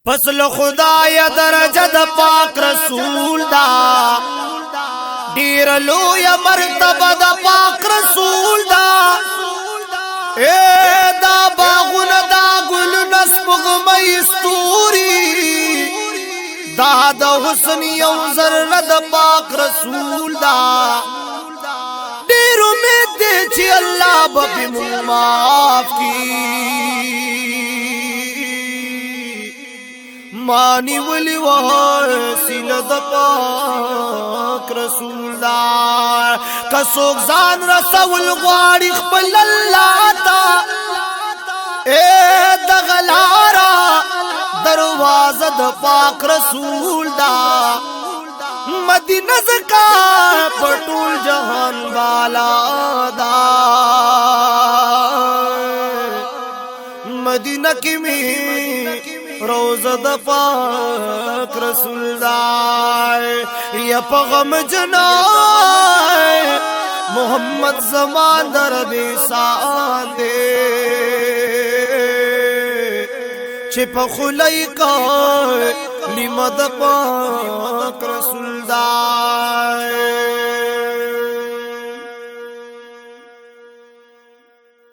فصل خدای درجه د پاک رسول دا ډیر لوی مرتبه د پاک رسول دا اے دا باغونه دا ګلونه سپوږمۍ ستوري دا د حسن یو ذره د پاک رسول دا ډیر امید دی چې الله به موږ معاف کړي مانی ولی وسیله د پاک رسول دا کڅوک ځان رسول غواړي خپل الله تا اے دغلارا دروازه د پاک رسول دا مدینه زکا پټول جهان والا دا مدینه کې می روزه د پاک رسول دا یا پیغام جنای محمد زمان در بے ساندے چه پا خلی کا لمد پاک رسول دا